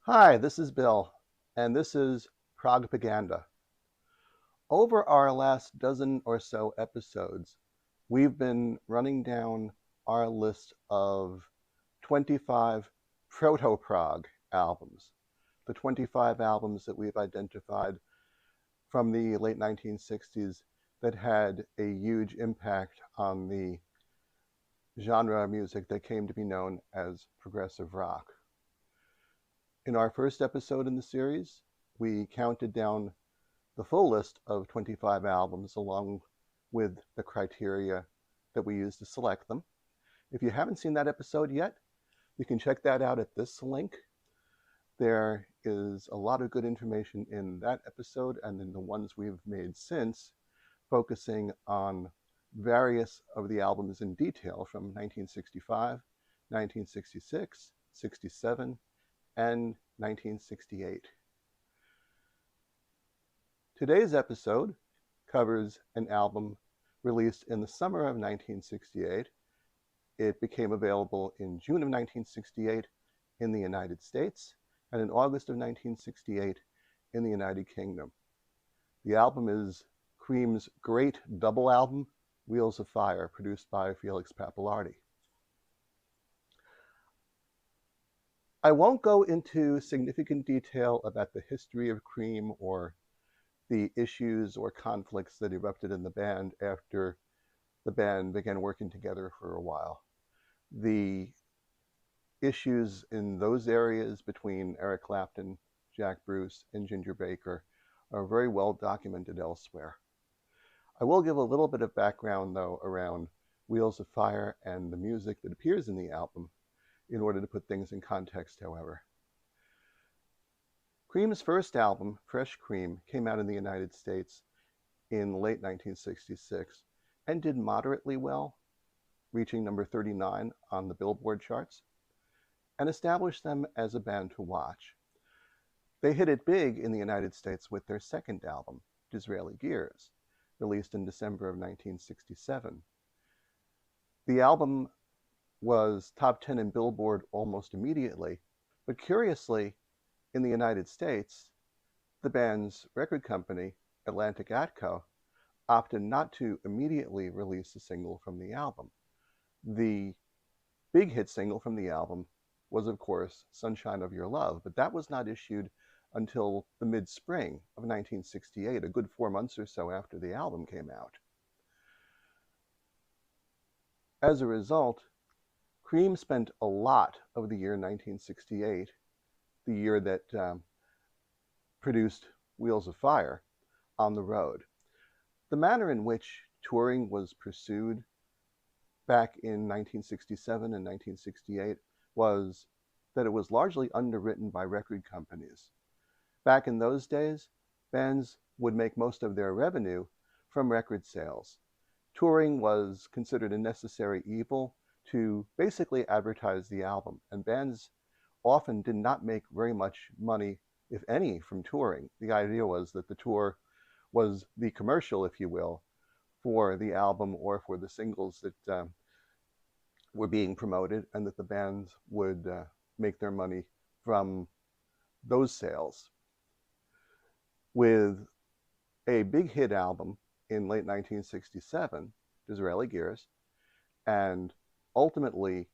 Hi, this is Bill, and this is Propaganda. Over our last dozen or so episodes, we've been running down our list of 25 proto-prog albums, the 25 albums that we've identified from the late 1960s that had a huge impact on the genre of music that came to be known as progressive rock. In our first episode in the series, we counted down the full list of 25 albums along with the criteria that we use to select them. If you haven't seen that episode yet, you can check that out at this link. There is a lot of good information in that episode and in the ones we've made since, focusing on various of the albums in detail from 1965, 1966, 67, and 1968. Today's episode covers an album released in the summer of 1968. It became available in June of 1968 in the United States and in August of 1968 in the United Kingdom. The album is Cream's great double album, Wheels of Fire, produced by Felix Pappalardi. I won't go into significant detail about the history of Cream or the issues or conflicts that erupted in the band after the band began working together for a while. The issues in those areas between Eric Clapton, Jack Bruce, and Ginger Baker are very well documented elsewhere. I will give a little bit of background, though, around Wheels of Fire and the music that appears in the album in order to put things in context, however. Cream's first album, Fresh Cream, came out in the United States in late 1966 and did moderately well, reaching number 39 on the Billboard charts, and established them as a band to watch. They hit it big in the United States with their second album, Disraeli Gears, released in December of 1967. The album was top 10 in Billboard almost immediately, but curiously, in the United States, the band's record company, Atlantic Atco, opted not to immediately release a single from the album. The big hit single from the album was, of course, Sunshine of Your Love, but that was not issued until the mid-spring of 1968, a good 4 months or so after the album came out. As a result, Cream spent a lot of the year 1968, the year that produced Wheels of Fire, on the road. The manner in which touring was pursued back in 1967 and 1968 was that it was largely underwritten by record companies. Back in those days, bands would make most of their revenue from record sales. Touring was considered a necessary evil to basically advertise the album, and bands often did not make very much money, if any, from touring. The idea was that the tour was the commercial, if you will, for the album or for the singles that were being promoted, and that the bands would make their money from those sales. With a big hit album in late 1967, Disraeli Gears, and ultimately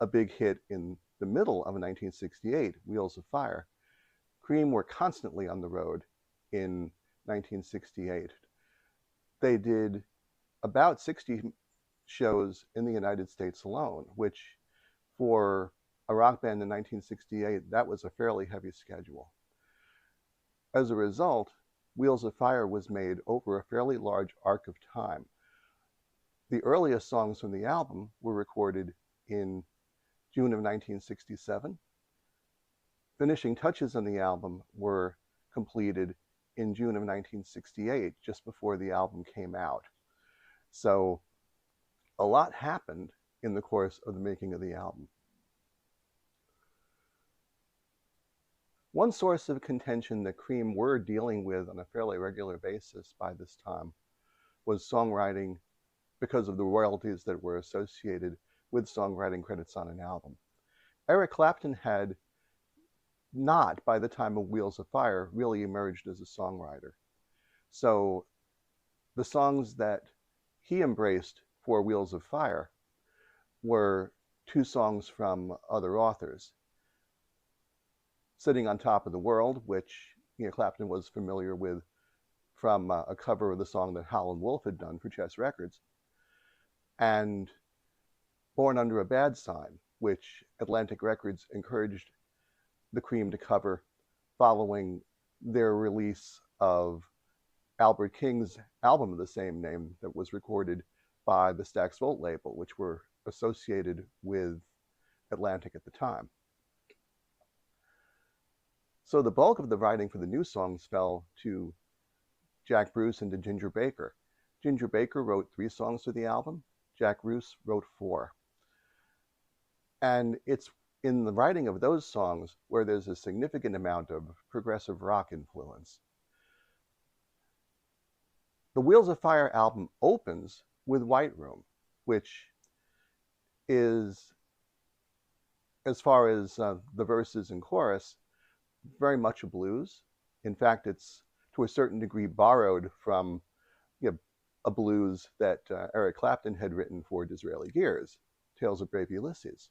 a big hit in the middle of 1968, Wheels of Fire, Cream were constantly on the road in 1968. They did about 60 shows in the United States alone, which for a rock band in 1968, that was a fairly heavy schedule. As a result, Wheels of Fire was made over a fairly large arc of time. The earliest songs from the album were recorded in June of 1967. Finishing touches on the album were completed in June of 1968, just before the album came out. So a lot happened in the course of the making of the album. One source of contention that Cream were dealing with on a fairly regular basis by this time was songwriting, because of the royalties that were associated with songwriting credits on an album. Eric Clapton had not, by the time of Wheels of Fire, really emerged as a songwriter. So the songs that he embraced for Wheels of Fire were two songs from other authors. Sitting on Top of the World, which Clapton was familiar with from a cover of the song that Howlin' Wolf had done for Chess Records, and Born Under a Bad Sign, which Atlantic Records encouraged the Cream to cover following their release of Albert King's album of the same name that was recorded by the Stax Volt label, which were associated with Atlantic at the time. So the bulk of the writing for the new songs fell to Jack Bruce and to Ginger Baker. Ginger Baker wrote 3 songs for the album. Jack Bruce wrote 4. And it's in the writing of those songs where there's a significant amount of progressive rock influence. The Wheels of Fire album opens with White Room, which is, as far as the verses and chorus, very much a blues. In fact, it's to a certain degree borrowed from a blues that Eric Clapton had written for Disraeli Gears, Tales of Brave Ulysses.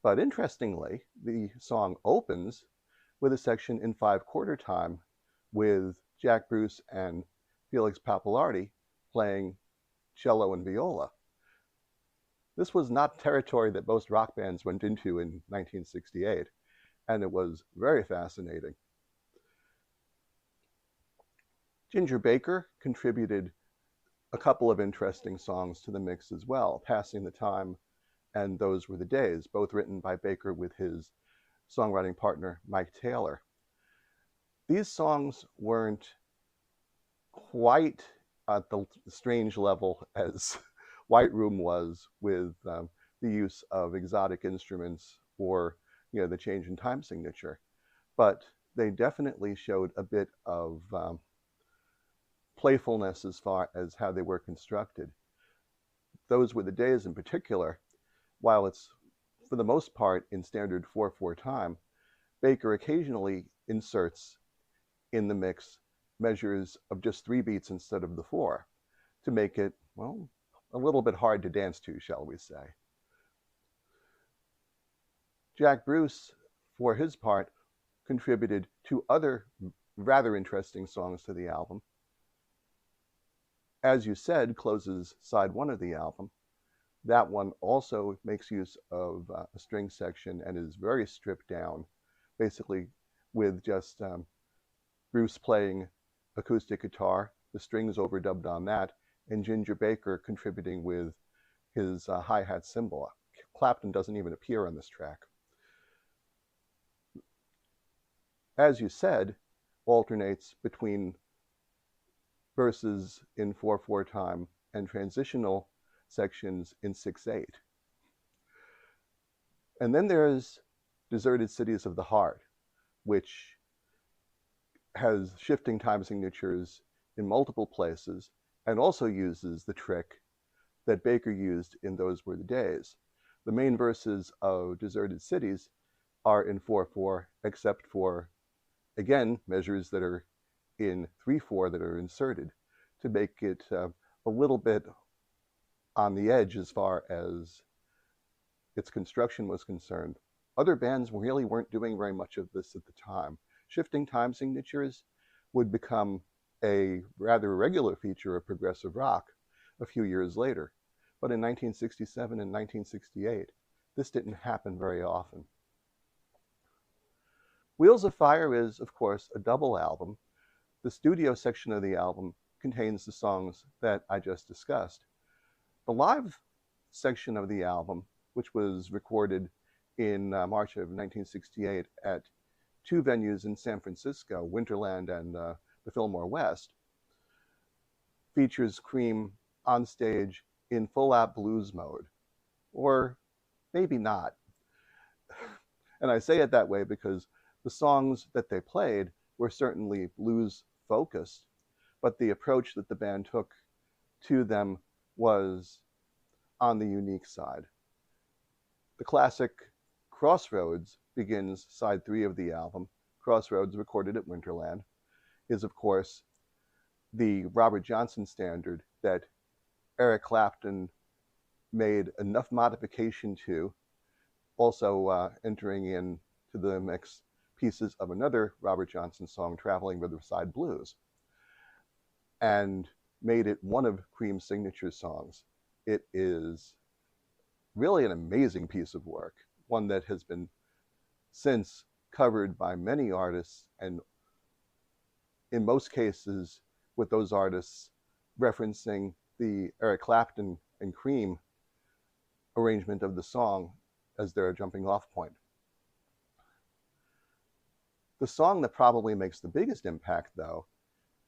But interestingly, the song opens with a section in 5/4 time with Jack Bruce and Felix Pappalardi playing cello and viola. This was not territory that most rock bands went into in 1968, and it was very fascinating. Ginger Baker contributed a couple of interesting songs to the mix as well, Passing the Time and Those Were the Days, both written by Baker with his songwriting partner, Mike Taylor. These songs weren't quite at the strange level as White Room was, with the use of exotic instruments or the change in time signature, but they definitely showed a bit of playfulness as far as how they were constructed. Those Were the Days in particular, while it's for the most part in standard 4/4 time, Baker occasionally inserts in the mix measures of just 3 beats instead of the 4 to make it, well, a little bit hard to dance to, shall we say. Jack Bruce, for his part, contributed 2 other rather interesting songs to the album. As You Said closes side 1 of the album. That one also makes use of a string section and is very stripped down, basically with just Bruce playing acoustic guitar, the strings overdubbed on that, and Ginger Baker contributing with his hi-hat cymbal. Clapton doesn't even appear on this track. As You Said alternates between verses in 4/4 time and transitional sections in 6/8. And then there's Deserted Cities of the Heart, which has shifting time signatures in multiple places and also uses the trick that Baker used in Those Were the Days. The main verses of Deserted Cities are in 4/4, except for, again, measures that are in 3/4 that are inserted to make it a little bit on the edge as far as its construction was concerned. Other bands really weren't doing very much of this at the time. Shifting time signatures would become a rather regular feature of progressive rock a few years later. But in 1967 and 1968, this didn't happen very often. Wheels of Fire is, of course, a double album. The studio section of the album contains the songs that I just discussed. The live section of the album, which was recorded in March of 1968 at 2 venues in San Francisco, Winterland and the Fillmore West, features Cream on stage in full-out blues mode, or maybe not. And I say it that way because the songs that they played were certainly blues-focused, but the approach that the band took to them was on the unique side. The classic Crossroads begins side 3 of the album, Crossroads recorded at Winterland, is of course the Robert Johnson standard that Eric Clapton made enough modification to, also entering into the mix pieces of another Robert Johnson song, Traveling Riverside Blues, and made it one of Cream's signature songs. It is really an amazing piece of work, one that has been since covered by many artists, and in most cases with those artists referencing the Eric Clapton and Cream arrangement of the song as their jumping off point. The song that probably makes the biggest impact, though,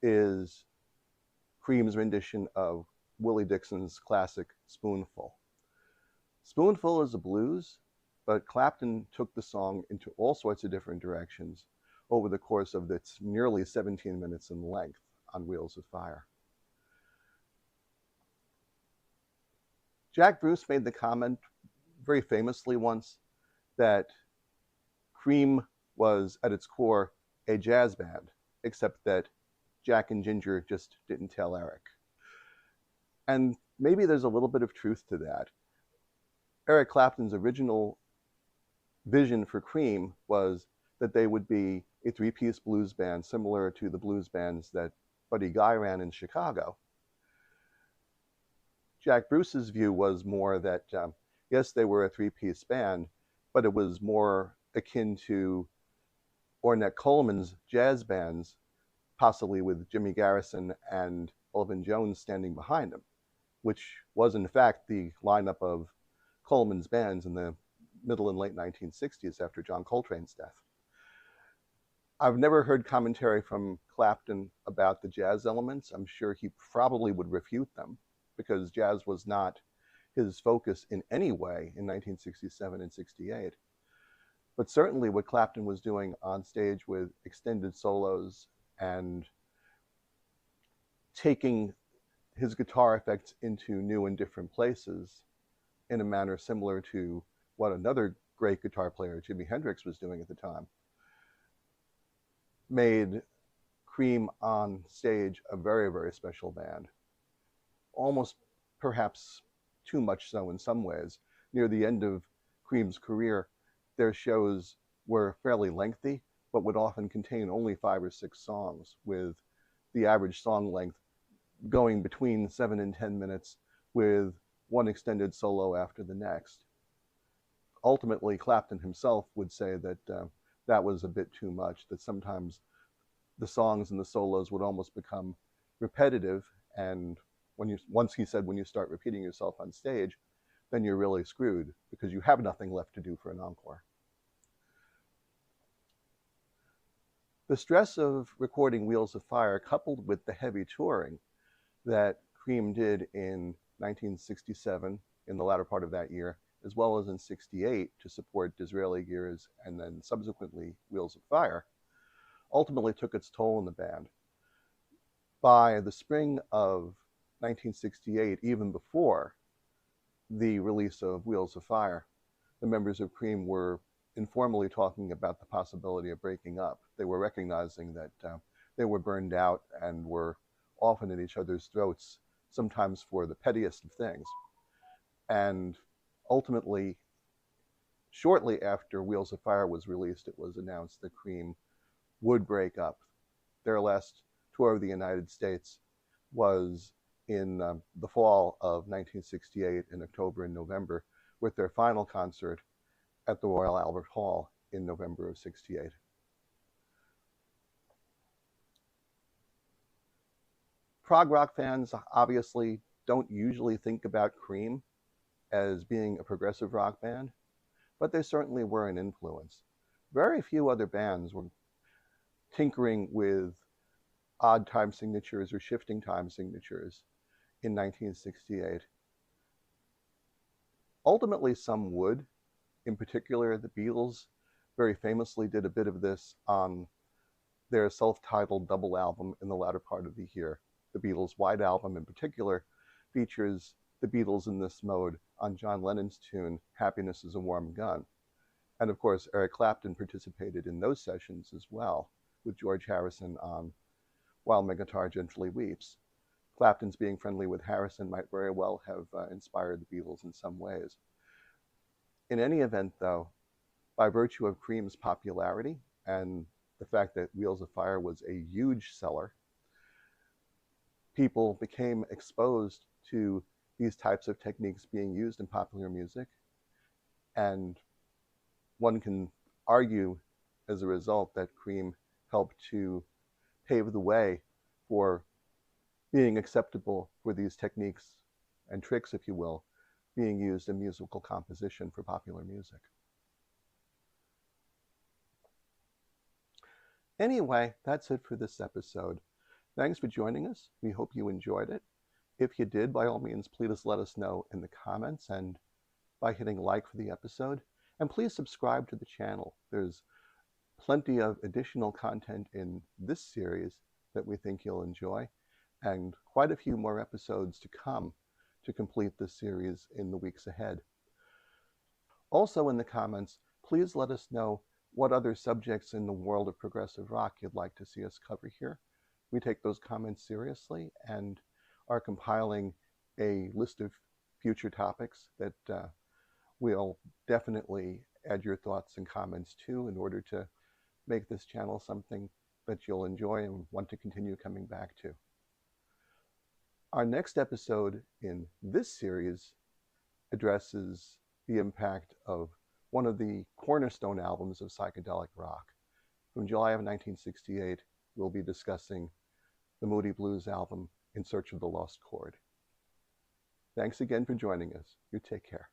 is Cream's rendition of Willie Dixon's classic Spoonful. Spoonful is a blues, but Clapton took the song into all sorts of different directions over the course of its nearly 17 minutes in length on Wheels of Fire. Jack Bruce made the comment very famously once that Cream was at its core a jazz band, except that Jack and Ginger just didn't tell Eric. And maybe there's a little bit of truth to that. Eric Clapton's original vision for Cream was that they would be a three-piece blues band similar to the blues bands that Buddy Guy ran in Chicago. Jack Bruce's view was more that, yes, they were a three-piece band, but it was more akin to Ornette Coleman's jazz bands, possibly with Jimmy Garrison and Elvin Jones standing behind him, which was in fact the lineup of Coleman's bands in the middle and late 1960s after John Coltrane's death. I've never heard commentary from Clapton about the jazz elements. I'm sure he probably would refute them, because jazz was not his focus in any way in 1967 and 68. But certainly what Clapton was doing on stage with extended solos and taking his guitar effects into new and different places in a manner similar to what another great guitar player, Jimi Hendrix, was doing at the time, made Cream on stage a very, very special band. Almost perhaps too much so in some ways. Near the end of Cream's career, their shows were fairly lengthy, but would often contain only 5 or 6 songs, with the average song length going between 7 and 10 minutes, with one extended solo after the next. Ultimately, Clapton himself would say that that was a bit too much, that sometimes the songs and the solos would almost become repetitive, and once he said, when you start repeating yourself on stage, then you're really screwed, because you have nothing left to do for an encore. The stress of recording Wheels of Fire, coupled with the heavy touring that Cream did in 1967, in the latter part of that year, as well as in 68 to support Disraeli Gears and then subsequently Wheels of Fire, ultimately took its toll on the band. By the spring of 1968, even before the release of Wheels of Fire, the members of Cream were informally talking about the possibility of breaking up. They were recognizing that they were burned out and were often at each other's throats, sometimes for the pettiest of things. And ultimately, shortly after Wheels of Fire was released, it was announced that Cream would break up. Their last tour of the United States was in the fall of 1968, in October and November, with their final concert at the Royal Albert Hall in November of 68. Prog rock fans obviously don't usually think about Cream as being a progressive rock band, but they certainly were an influence. Very few other bands were tinkering with odd time signatures or shifting time signatures in 1968. Ultimately, some would. In particular, the Beatles very famously did a bit of this on their self-titled double album in the latter part of the year. The Beatles' White Album in particular features the Beatles in this mode on John Lennon's tune, Happiness is a Warm Gun. And of course, Eric Clapton participated in those sessions as well, with George Harrison on While My Guitar Gently Weeps. Clapton's being friendly with Harrison might very well have inspired the Beatles in some ways. In any event, though, by virtue of Cream's popularity and the fact that Wheels of Fire was a huge seller, people became exposed to these types of techniques being used in popular music. And one can argue as a result that Cream helped to pave the way for being acceptable for these techniques and tricks, if you will, being used in musical composition for popular music. Anyway, that's it for this episode. Thanks for joining us. We hope you enjoyed it. If you did, by all means, please let us know in the comments and by hitting like for the episode. And please subscribe to the channel. There's plenty of additional content in this series that we think you'll enjoy, and quite a few more episodes to come to complete this series in the weeks ahead. Also in the comments, please let us know what other subjects in the world of progressive rock you'd like to see us cover here. We take those comments seriously and are compiling a list of future topics that we'll definitely add your thoughts and comments to in order to make this channel something that you'll enjoy and want to continue coming back to. Our next episode in this series addresses the impact of one of the cornerstone albums of psychedelic rock. From July of 1968, we'll be discussing the Moody Blues album, In Search of the Lost Chord. Thanks again for joining us. You take care.